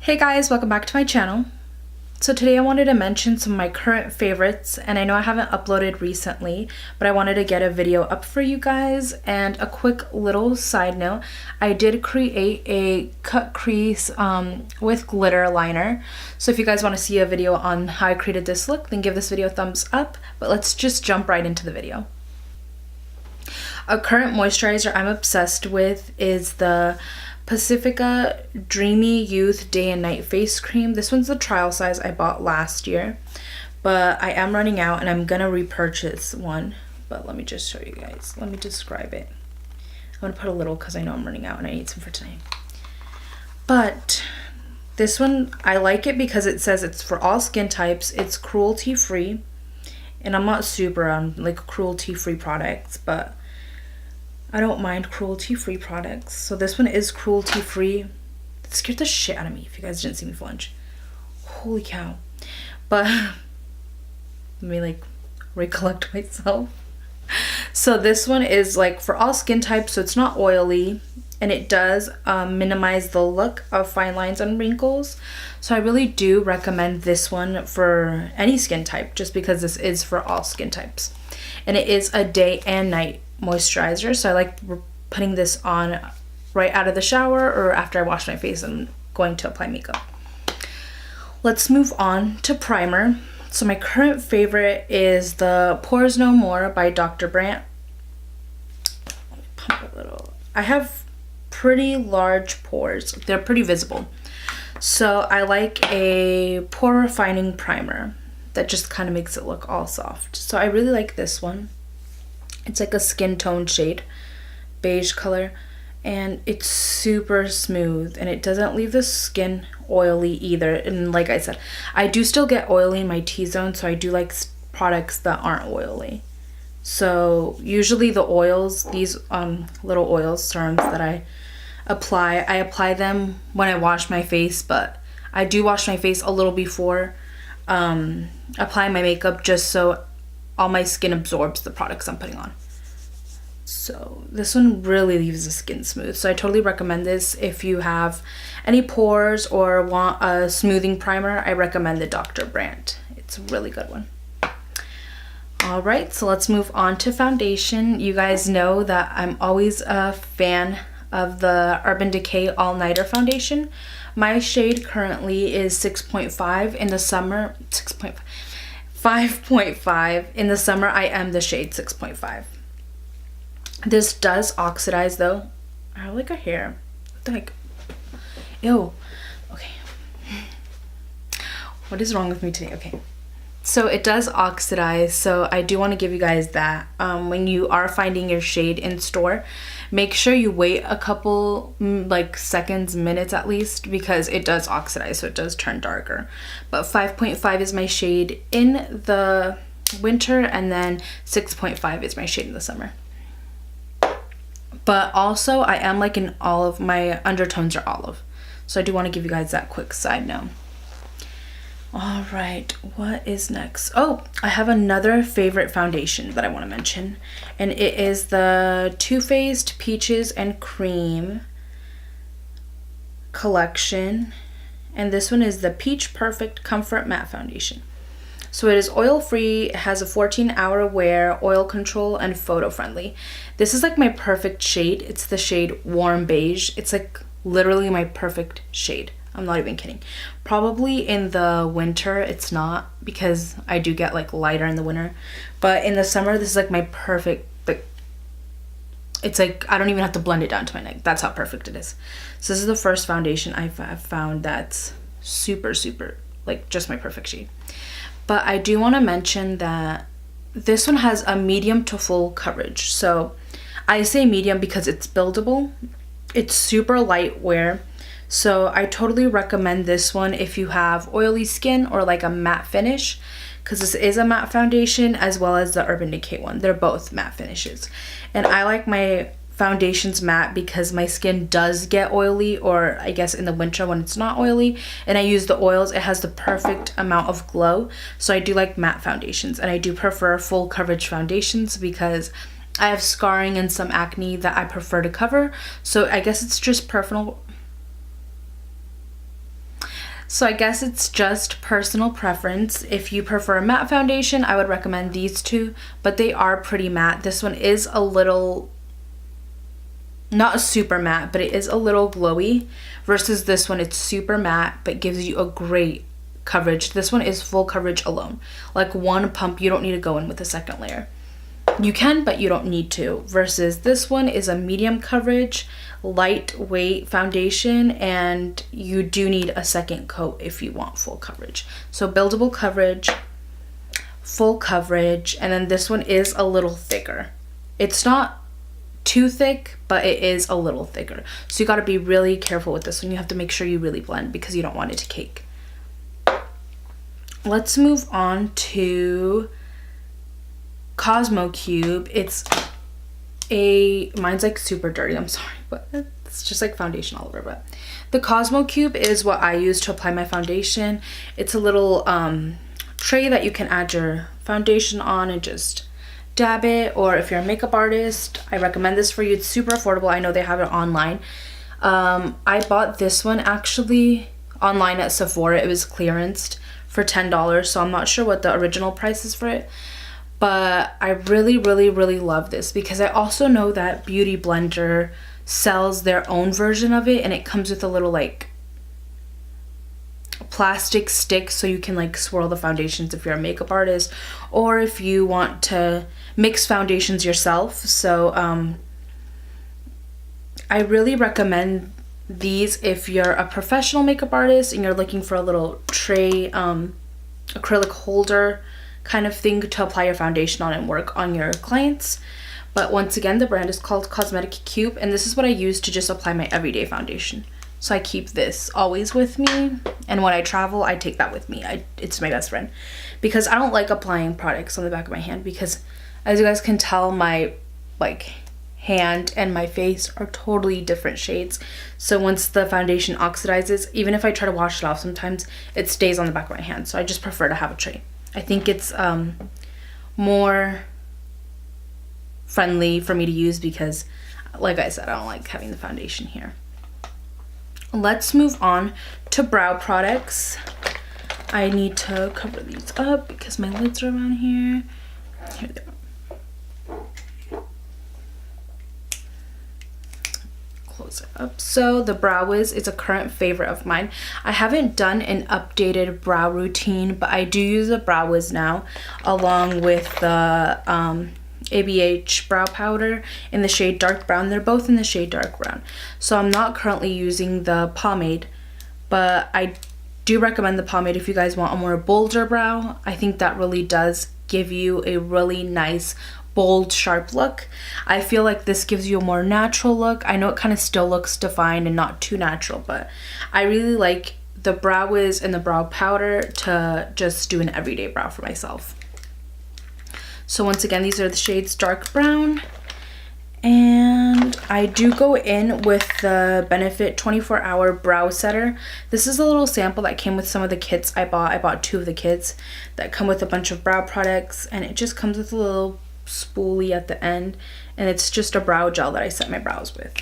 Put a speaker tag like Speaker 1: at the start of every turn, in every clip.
Speaker 1: Hey guys, welcome back to my channel. So today I wanted to mention some of my current favorites, and I know I haven't uploaded recently, but I wanted to get a video up for you guys. And a quick little side note, I did create a cut crease with glitter liner. So if you guys want to see a video on how I created this look, then give this video a thumbs up, but let's just jump right into the video. A current moisturizer I'm obsessed with is the Pacifica Dreamy Youth Day and Night Face Cream. This one's the trial size I bought last year, but I am running out and I'm gonna repurchase one. But let me just show you guys. Let me describe it. I'm gonna put a little because I know I'm running out and I need some for tonight. But this one, I like it because it says it's for all skin types. It's cruelty free, and I'm not super on like cruelty free products, but I don't mind cruelty-free products. So this one is cruelty-free. It scared the shit out of me if you guys didn't see me flinch. Holy cow. But let me like recollect myself. So this one is like for all skin types, so it's not oily, and it does minimize the look of fine lines and wrinkles. So I really do recommend this one for any skin type, just because this is for all skin types. And it is a day and night moisturizer, so I like putting this on right out of the shower or after I wash my face and going to apply makeup. Let's move on to primer. So my current favorite is the Pores No More by Dr. Brandt. Let me pump a little. I have pretty large pores. They're pretty visible. So I like a pore refining primer that just kind of makes it look all soft. So I really like this one. It's like a skin tone shade, beige color, and it's super smooth, and it doesn't leave the skin oily either. And like I said, I do still get oily in my T-zone, so I do like products that aren't oily. So usually the oils, these little oil serums that I apply them when I wash my face, but I do wash my face a little before applying my makeup, just so all my skin absorbs the products I'm putting on. So this one really leaves the skin smooth. So I totally recommend this if you have any pores or want a smoothing primer. I recommend the Dr. Brandt. It's a really good one. All right, so let's move on to foundation. You guys know that I'm always a fan of the Urban Decay All Nighter foundation. My shade currently is 6.5. In the summer, 5.5. In the summer, I am the shade 6.5. This does oxidize though. I have like a hair. What the heck? Ew. Okay. What is wrong with me today? Okay. So it does oxidize, so I do want to give you guys that. When you are finding your shade in store, make sure you wait a couple like seconds, minutes at least, because it does oxidize, so it does turn darker. But 5.5 is my shade in the winter, and then 6.5 is my shade in the summer. But also I am like an olive. My undertones are olive, so I do want to give you guys that quick side note. All right, what is next? Oh, I have another favorite foundation that I want to mention, and it is the Too Faced Peaches and Cream collection, and this one is the Peach Perfect Comfort Matte Foundation. So it is oil-free, it has a 14-hour wear, oil control, and photo-friendly. This is like my perfect shade. It's the shade Warm Beige. It's like literally my perfect shade. I'm not even kidding. Probably in the winter it's not, because I do get like lighter in the winter. But in the summer, this is like my perfect, like, it's like I don't even have to blend it down to my neck. That's how perfect it is. So this is the first foundation I've found that's super, super, like just my perfect shade. But I do want to mention that this one has a medium to full coverage. So I say medium because it's buildable. It's super light wear. So I totally recommend this one if you have oily skin or like a matte finish, because this is a matte foundation as well as the Urban Decay one. They're both matte finishes. And I like my foundations matte because my skin does get oily, or I guess in the winter when it's not oily and I use the oils, it has the perfect amount of glow. So I do like matte foundations, and I do prefer full coverage foundations because I have scarring and some acne that I prefer to cover. So I guess it's just personal So I guess it's just personal preference. If you prefer a matte foundation, I would recommend these two, but they are pretty matte. This one is a little, not super matte, but it is a little glowy, versus this one, it's super matte, but gives you a great coverage. This one is full coverage alone. Like one pump, you don't need to go in with a second layer. You can, but you don't need to. Versus this one is a medium coverage, lightweight foundation, and you do need a second coat if you want full coverage. So buildable coverage, full coverage, and then this one is a little thicker. It's not too thick, but it is a little thicker. So you got to be really careful with this one. You have to make sure you really blend because you don't want it to cake. Let's move on to Cosmo Cube. It's mine's like super dirty, I'm sorry, but it's just like foundation all over. But the Cosmo Cube is what I use to apply my foundation. It's a little tray that you can add your foundation on and just dab it. Or if you're a makeup artist, I recommend this for you. It's super affordable. I know they have it online. I bought this one actually online at Sephora. It was clearanced for $10, so I'm not sure what the original price is for it. But I really, really, really love this because I also know that Beauty Blender sells their own version of it, and it comes with a little like plastic stick so you can like swirl the foundations if you're a makeup artist or if you want to mix foundations yourself. So I really recommend these if you're a professional makeup artist and you're looking for a little tray acrylic holder kind of thing to apply your foundation on and work on your clients. But once again, the brand is called Cosmetic Cube, and this is what I use to just apply my everyday foundation. So I keep this always with me, and when I travel, I take that with me. It's my best friend because I don't like applying products on the back of my hand because, as you guys can tell, my like hand and my face are totally different shades. So once the foundation oxidizes, even if I try to wash it off, sometimes it stays on the back of my hand. So I just prefer to have a tray. I think it's more friendly for me to use because, like I said, I don't like having the foundation here. Let's move on to brow products. I need to cover these up because my lids are around here. Here they are. Close it up. So the Brow Wiz is a current favorite of mine. I haven't done an updated brow routine, but I do use the Brow Wiz now along with the ABH brow powder in the shade dark brown. They're both in the shade dark brown. So I'm not currently using the pomade, but I do recommend the pomade if you guys want a more bolder brow. I think that really does give you a really nice bold, sharp look. I feel like this gives you a more natural look. I know it kind of still looks defined and not too natural, but I really like the Brow Wiz and the brow powder to just do an everyday brow for myself. So once again, these are the shades dark brown, and I do go in with the Benefit 24-hour brow setter. This is a little sample that came with some of the kits I bought. I bought 2 of the kits that come with a bunch of brow products, and it just comes with a little spoolie at the end, and it's just a brow gel that I set my brows with.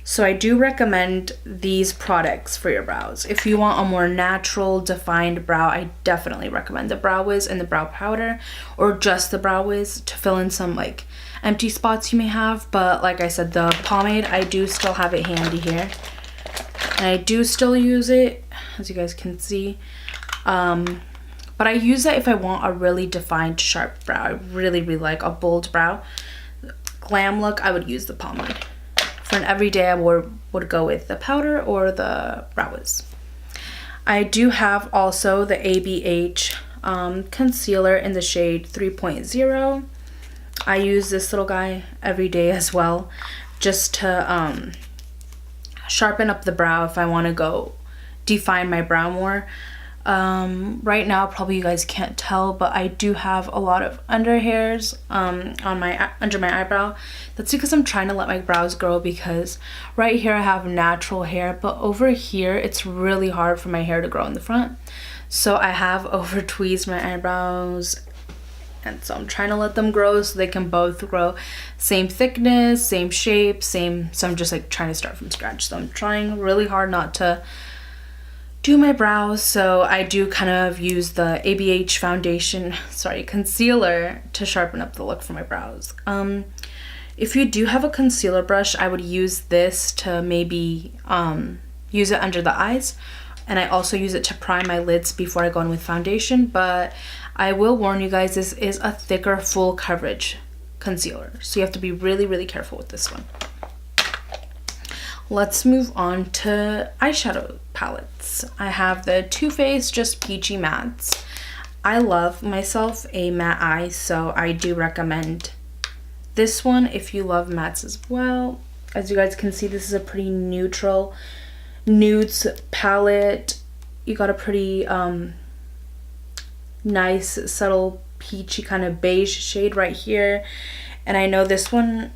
Speaker 1: So I do recommend these products for your brows. If you want a more natural defined brow, I definitely recommend the Brow Wiz and the brow powder, or just the Brow Wiz to fill in some like empty spots you may have. But like I said, the pomade, I do still have it handy here, and I do still use it, as you guys can see. But I use that if I want a really defined, sharp brow. I really, really like a bold brow. Glam look, I would use the pomade. For an everyday, I would go with the powder or the Brow Wiz. I do have also the ABH concealer in the shade 3.0. I use this little guy every day as well, just to sharpen up the brow if I want to go define my brow more. Right now, probably you guys can't tell, but I do have a lot of under hairs under my eyebrow. That's because I'm trying to let my brows grow, because right here I have natural hair, but over here it's really hard for my hair to grow in the front. So I have over tweezed my eyebrows, and so I'm trying to let them grow so they can both grow same thickness, same shape, same. So I'm just like trying to start from scratch. So I'm trying really hard not to do my brows, so I do kind of use the ABH concealer to sharpen up the look for my brows. If you do have a concealer brush, I would use this to maybe use it under the eyes, and I also use it to prime my lids before I go in with foundation, but I will warn you guys, this is a thicker full coverage concealer, so you have to be really, really careful with this one. Let's move on to eyeshadow palettes. I have the Too Faced Just Peachy Mattes. I love myself a matte eye, so I do recommend this one if you love mattes as well. As you guys can see, this is a pretty neutral nudes palette. You got a pretty nice subtle peachy kind of beige shade right here, and I know this one,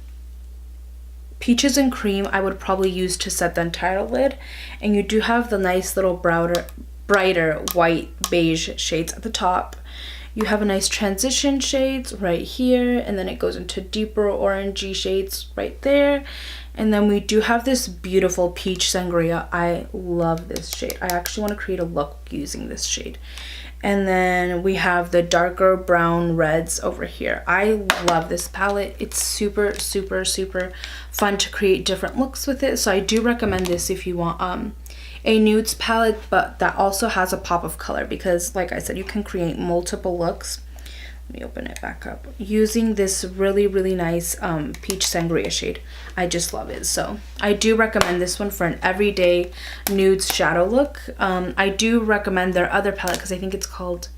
Speaker 1: Peaches and Cream, I would probably use to set the entire lid, and you do have the nice little brighter white beige shades at the top. You have a nice transition shades right here, and then it goes into deeper orangey shades right there. And then we do have this beautiful Peach Sangria. I love this shade. I actually want to create a look using this shade. And then we have the darker brown reds over here. I love this palette. It's super, super, super fun to create different looks with it. So I do recommend this if you want a nudes palette, but that also has a pop of color, because like I said, you can create multiple looks. Let me open it back up. Using this really, really nice Peach Sangria shade. I just love it. So I do recommend this one for an everyday nudes shadow look. I do recommend their other palette because I think it's called,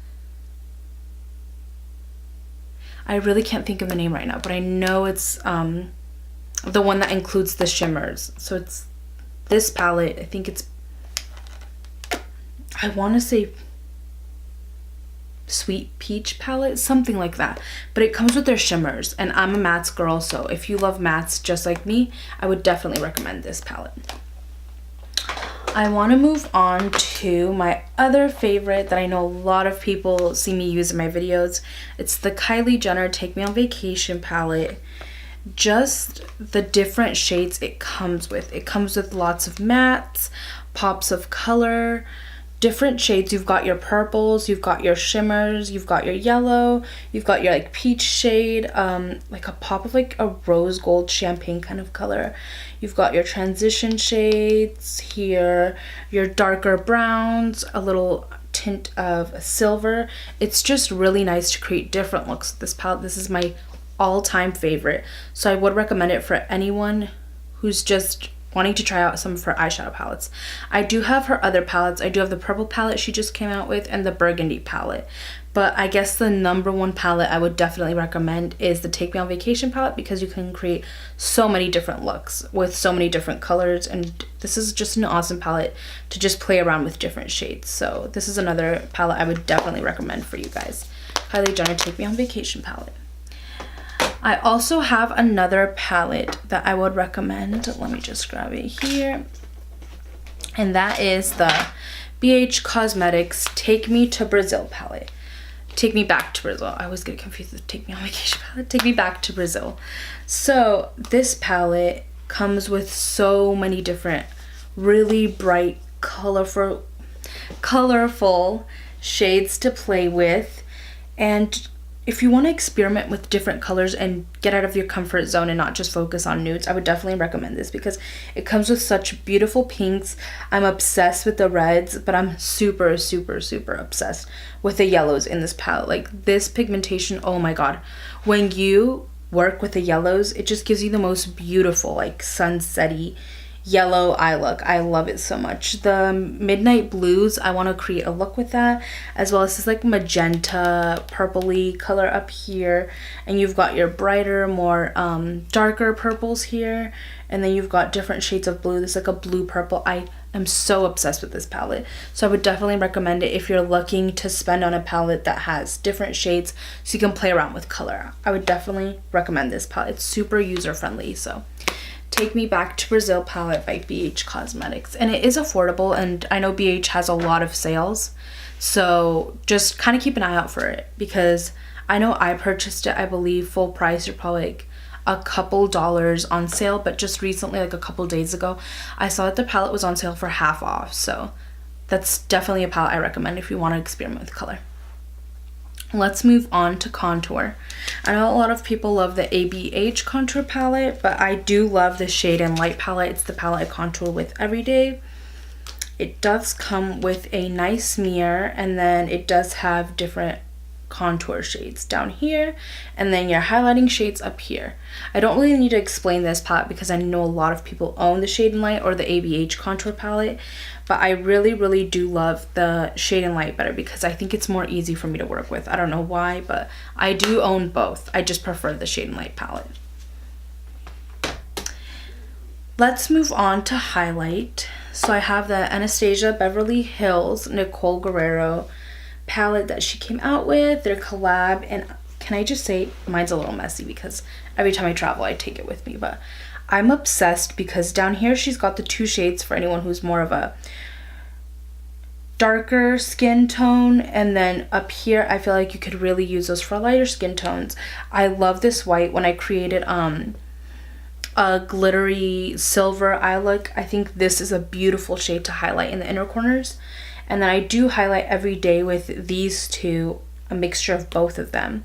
Speaker 1: I really can't think of the name right now, but I know it's the one that includes the shimmers. So it's this palette. I think it's, I want to say Sweet Peach palette, something like that, but it comes with their shimmers, and I'm a mattes girl, so if you love mattes just like me, I would definitely recommend this palette. I want to move on to my other favorite that I know a lot of people see me use in my videos. It's the Kylie Jenner Take Me on Vacation palette. Just the different shades it comes with. It comes with lots of mattes, pops of color, different shades. You've got your purples, you've got your shimmers, you've got your yellow, you've got your like peach shade, like a pop of like a rose gold champagne kind of color. You've got your transition shades here, your darker browns, a little tint of silver. It's just really nice to create different looks with this palette. This is my all-time favorite, so I would recommend it for anyone who's just wanting to try out some of her eyeshadow palettes. I do have her other palettes. I do have the purple palette she just came out with and the burgundy palette. But I guess the #1 palette I would definitely recommend is the Take Me on Vacation palette, because you can create so many different looks with so many different colors, and this is just an awesome palette to just play around with different shades. So this is another palette I would definitely recommend for you guys. Kylie Jenner Take Me on Vacation palette. I also have another palette that I would recommend. Let me just grab it here. And that is the BH Cosmetics Take Me to Brazil palette. Take Me Back to Brazil. I always get confused with Take Me on Vacation palette. Take Me Back to Brazil. So this palette comes with so many different really bright, colorful shades to play with. And if you want to experiment with different colors and get out of your comfort zone and not just focus on nudes, I would definitely recommend this because it comes with such beautiful pinks. I'm obsessed with the reds, but I'm super, super, super obsessed with the yellows in this palette. Like this pigmentation, oh my god. When you work with the yellows, it just gives you the most beautiful, like sunset-y yellow eye look. I love it so much. The midnight blues, I want to create a look with that, as well as this like magenta purpley color up here, and you've got your brighter, more darker purples here, and then you've got different shades of blue. This like a blue purple. I am so obsessed with this palette, so I would definitely recommend it if you're looking to spend on a palette that has different shades so you can play around with color. I would definitely recommend this palette. It's super user friendly. So Take Me Back to Brazil palette by BH Cosmetics, and it is affordable, and I know BH has a lot of sales, so just kind of keep an eye out for it, because I know I purchased it, I believe full price, or probably like a couple dollars on sale, but just recently, like a couple days ago, I saw that the palette was on sale for half off, so that's definitely a palette I recommend if you want to experiment with color. Let's move on to contour. I know a lot of people love the ABH contour palette, but I do love the Shade and Light palette. It's the palette I contour with every day. It does come with a nice mirror, and then it does have different contour shades down here, and then your highlighting shades up here. I don't really need to explain this palette because I know a lot of people own the Shade and Light or the ABH contour palette, but I really do love the Shade and Light better because I think it's more easy for me to work with. I don't know why, but I do own both. I just prefer the Shade and Light palette. Let's move on to highlight. So I have the Anastasia Beverly Hills Nicole Guerrero palette that she came out with, their collab. And can I just say, mine's a little messy because every time I travel I take it with me, but I'm obsessed because down here she's got the 2 shades for anyone who's more of a darker skin tone, and then up here I feel like you could really use those for lighter skin tones. I love this white. When I created a glittery silver eye look, I think this is a beautiful shade to highlight in the inner corners. And then I do highlight every day with these two, a mixture of both of them.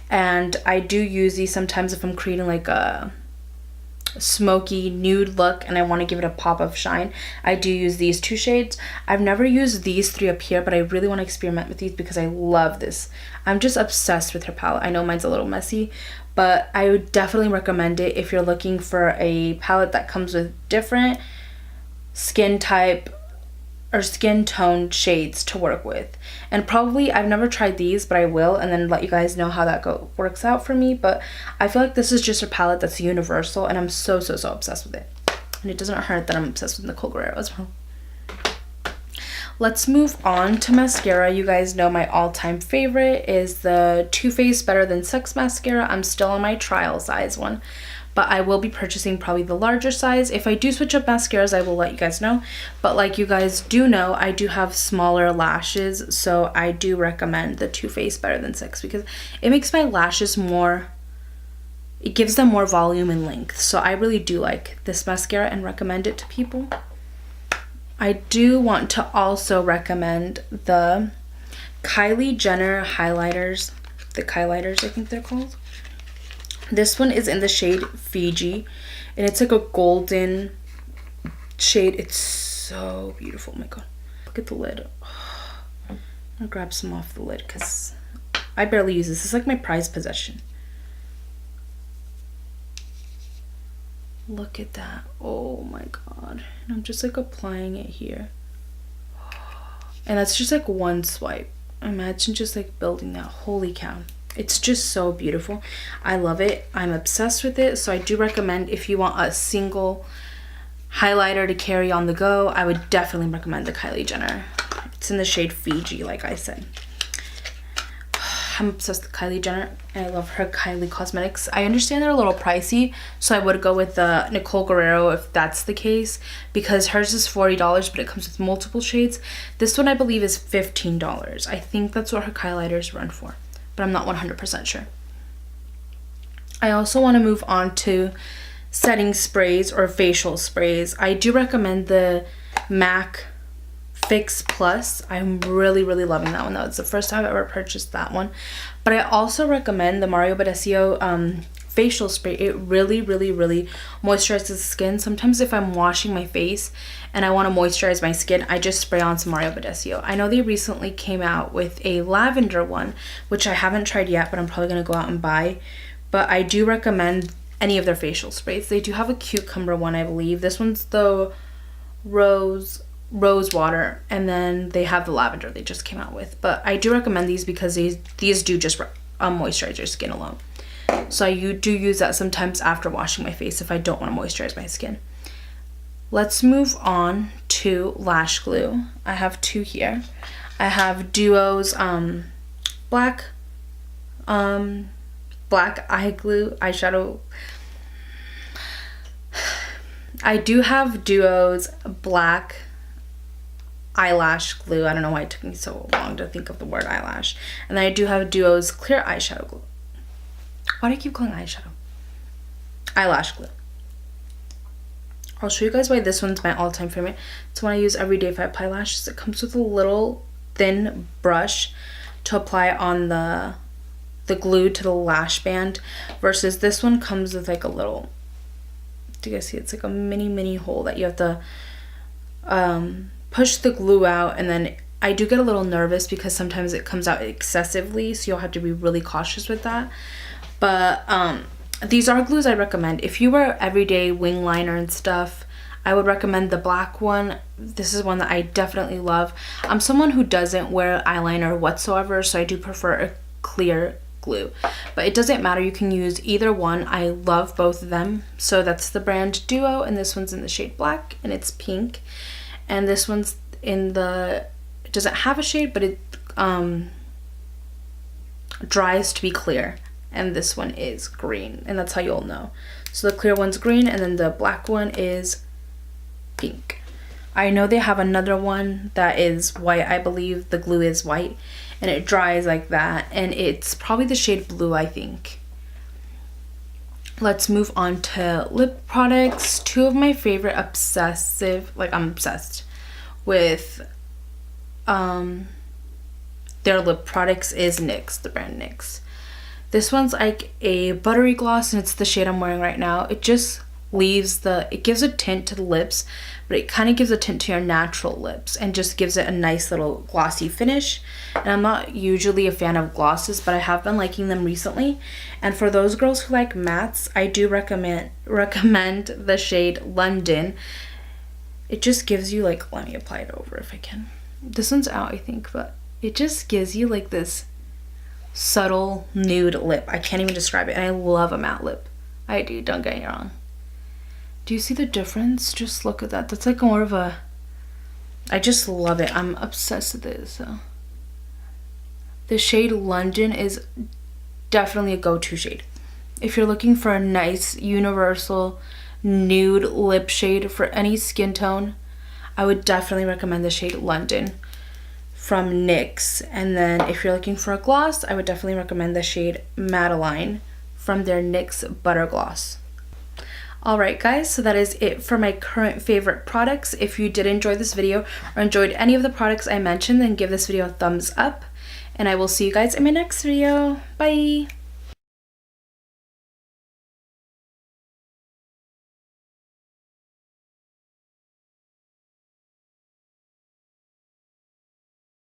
Speaker 1: And I do use these sometimes if I'm creating like a smoky nude look and I want to give it a pop of shine. I do use these 2 shades. I've never used these 3 up here, but I really want to experiment with these because I love this. I'm just obsessed with her palette. I know mine's a little messy, but I would definitely recommend it if you're looking for a palette that comes with different skin type or skin tone shades to work with. And probably, I've never tried these, but I will, and then let you guys know how that works out for me. But I feel like this is just a palette that's universal, and I'm so obsessed with it. And it doesn't hurt that I'm obsessed with Nicole Guerrero as well. Let's move on to mascara. You guys know my all-time favorite is the Too Faced Better Than Sex mascara. I'm still on my trial size one, but I will be purchasing probably the larger size. If I do switch up mascaras, I will let you guys know. But like you guys do know, I do have smaller lashes, so I do recommend the Too Faced Better Than Sex because it makes my lashes more, it gives them more volume and length. So I really do like this mascara and recommend it to people. I do want to also recommend the Kylie Jenner highlighters, the Kylighters I think they're called. This one is in the shade Fiji, and it's like a golden shade. It's so beautiful. Oh my god, look at the lid. I'm gonna grab some off the lid because I barely use this. It's like my prized possession. Look at that. Oh my god. And I'm just like applying it here, and that's just like one swipe. Imagine just like building that. Holy cow. It's just so beautiful. I love it. I'm obsessed with it. So I do recommend, if you want a single highlighter to carry on the go, I would definitely recommend the Kylie Jenner. It's in the shade Fiji, like I said. I'm obsessed with Kylie Jenner, and I love her Kylie Cosmetics. I understand they're a little pricey, so I would go with the Nicole Guerrero if that's the case, because hers is $40, but it comes with multiple shades. This one I believe is $15. I think that's what her highlighters run for, but I'm not 100% sure. I also want to move on to setting sprays or facial sprays. I do recommend the MAC Fix Plus. I'm really loving that one. That was the first time I've ever purchased that one. But I also recommend the Mario Badescu facial spray. It really moisturizes the skin. Sometimes if I'm washing my face and I want to moisturize my skin, I just spray on some Mario Badescu. I know they recently came out with a lavender one, which I haven't tried yet, but I'm probably going to go out and buy. But I do recommend any of their facial sprays. They do have a cucumber one, I believe. This one's the rose water, and then they have the lavender they just came out with. But I do recommend these because these do just moisturize your skin alone. So I do use that sometimes after washing my face if I don't want to moisturize my skin. Let's move on to lash glue. I have 2 here. I have Duo's black eye glue eyeshadow. I do have Duo's black eyelash glue. I don't know why it took me so long to think of the word eyelash. And then I do have Duo's clear eyeshadow glue. Why do I keep calling eyeshadow? Eyelash glue. I'll show you guys why this one's my all-time favorite. It's one I use every day if I apply lashes. It comes with a little thin brush to apply on the glue to the lash band, versus this one comes with like a little, do you guys see, it's like a mini hole that you have to push the glue out. And then I do get a little nervous because sometimes it comes out excessively, so you'll have to be really cautious with that. But these are glues I recommend. If you wear everyday wing liner and stuff, I would recommend the black one. This is one that I definitely love. I'm someone who doesn't wear eyeliner whatsoever, so I do prefer a clear glue. But it doesn't matter, you can use either one. I love both of them. So that's the brand Duo, and this one's in the shade black, and it's pink. And this one's in the, it doesn't have a shade, but it dries to be clear. And this one is green, and that's how you'll know. So the clear one's green, and then the black one is pink. I know they have another one that is white. I believe the glue is white, and it dries like that, and it's probably the shade blue, I think. Let's move on to lip products. Two of my favorite obsessive, like I'm obsessed with their lip products is NYX, the brand NYX. This one's like a buttery gloss, and it's the shade I'm wearing right now. It just leaves the, it gives a tint to the lips, but it kind of gives a tint to your natural lips and just gives it a nice little glossy finish. And I'm not usually a fan of glosses, but I have been liking them recently. And for those girls who like mattes, I do recommend the shade London. It just gives you like, let me apply it over if I can. This one's out, I think, but it just gives you like this subtle nude lip. I can't even describe it, and I love a matte lip. I do, don't get me wrong. Do you see the difference? Just look at that. That's like more of a, I just love it. I'm obsessed with it. So the shade London is definitely a go-to shade if you're looking for a nice universal nude lip shade for any skin tone. I would definitely recommend the shade London from NYX. And then if you're looking for a gloss, I would definitely recommend the shade Madeline from their NYX Butter Gloss. Alright guys, so that is it for my current favorite products. If you did enjoy this video or enjoyed any of the products I mentioned, then give this video a thumbs up. And I will see you guys in my next video. Bye!